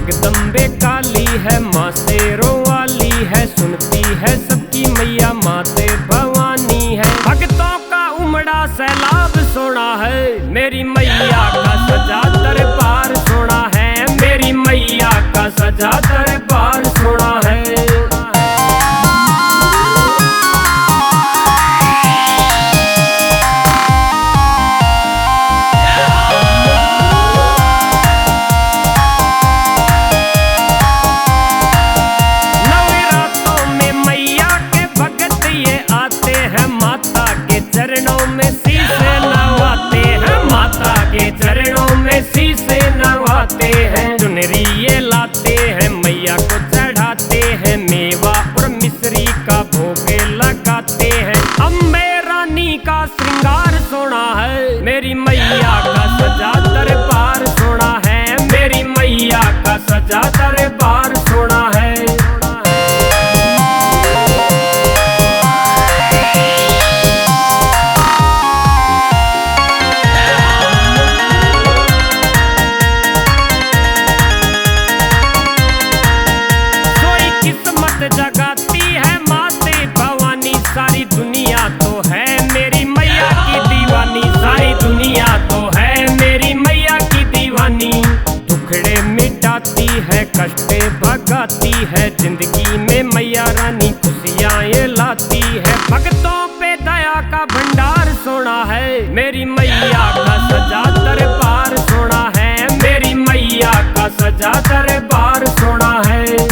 जगदम्बे काली है, माँ शेरों वाली है, सुनती है सबकी मैया माते भवानी है। भक्तों का उमड़ा सैलाब सोना है, मेरी मैया का सजा दरबार सोना है, मेरी मैया का सजा दरबार सोना है। चरणों में शीशे नवाते हैं, माता के चरणों में शीशे नवाते हैं। चुनरी ये लाते हैं, मैया को चढ़ाते हैं, मेवा और मिश्री का भोग लगाते हैं। अम्बे रानी का श्रृंगार सोना है, मेरी मैया का सजा दरबार सोना है, मेरी मैया का सजा दरबार सोना है। जगाती है माते भवानी, सारी दुनिया तो है मेरी मैया की दीवानी, सारी दुनिया तो है मेरी मैया की दीवानी। दुखड़े मिटाती है, कष्टे भगाती है, जिंदगी में मैया रानी खुशियाँ ये लाती है। भक्तों पे दया का भंडार सोना है, मेरी मैया का सजा दरबार सोना है, मेरी मैया का सजा दरबार सोना है।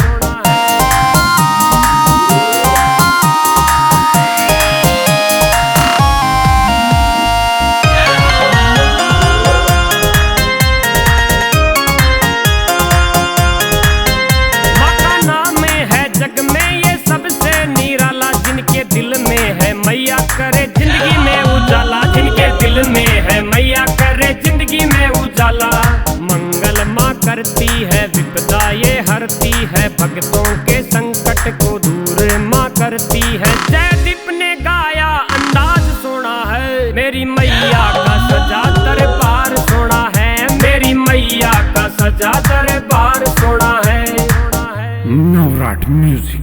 दिल में है मैया करे जिंदगी में उजाला, जिनके दिल में है मैया करे जिंदगी में उजाला। मंगल माँ करती है, विपदा ये हरती है, भक्तों के संकट को दूर माँ करती है। जयदीप ने गाया अंदाज सोना है, मेरी मैया का सजा दरबार सोना है, मेरी मैया का सजा दरबार सोना है। नवराट म्यूजिक।